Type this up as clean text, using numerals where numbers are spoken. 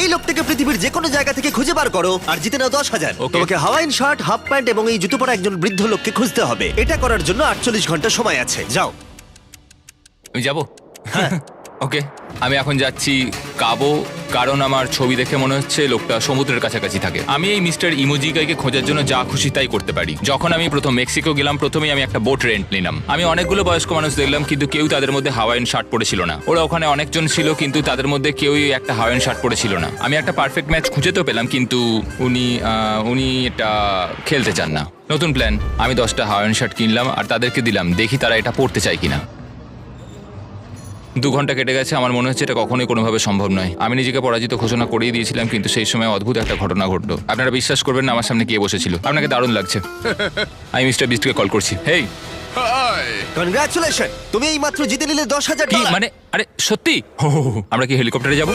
এই লোকটাকে পৃথিবীর যে কোনো জায়গা থেকে খুঁজে বার করো আর জিতে নাও 10,000। Okay. তোমাকে হাওয়াইন শার্ট, হাফ প্যান্ট এবং এই জুতো পরা একজন বৃদ্ধ লোককে খুঁজতে হবে। এটা করার জন্য 48 ঘন্টা সময় আছে। যাও। আমি যাবো। ওকে, আমি এখন যাচ্ছি কাবো, কারণ আমার ছবি দেখে মনে হচ্ছে লোকটা সমুদ্রের কাছাকাছি থাকে। আমি এই মিস্টার ইমোজিকাইকে খোঁজার জন্য যা খুশি তাই করতে পারি। যখন আমি প্রথম মেক্সিকো গেলাম, প্রথমেই আমি একটা বোট রেন্ট নিলাম। আমি অনেকগুলো বয়স্ক মানুষ দেখলাম, কিন্তু কেউ তাদের মধ্যে হাওয়াইন শার্ট পরেছিল না। ওরা ওখানে অনেকজন ছিল, কিন্তু তাদের মধ্যে কেউই একটা হাওয়াইন শার্ট পরেছিল না। আমি একটা পারফেক্ট ম্যাচ খুঁজে তো পেলাম, কিন্তু উনি এটা খেলতে চান না। নতুন প্ল্যান, আমি 10টা হাওয়াইন শার্ট কিনলাম আর তাদেরকে দিলাম, দেখি তারা এটা পরতে চায় কিনা। 2 ঘন্টা কেটে গেছে, আমার মনে হচ্ছে এটা কখনোই কোনোভাবে সম্ভব নয়। আমি নিজেকে পরাজিত ঘোষণা করেই দিয়েছিলাম, কিন্তু সেই সময় অদ্ভুত একটা ঘটনা ঘটলো। আপনারা বিশ্বাস করবেন না, আমার সামনে কে বসেছিল। আপনাকে দারুণ লাগছে। আমি মিস্টার বিস্টকে কল করছি। হেই, কনগ্রাচুলেশন, তুমি এই মাত্র জিতে নিলে 10,000 কি ডলার। মানে? আরে সত্যি? আমরা কি হেলিকপ্টারে যাবো?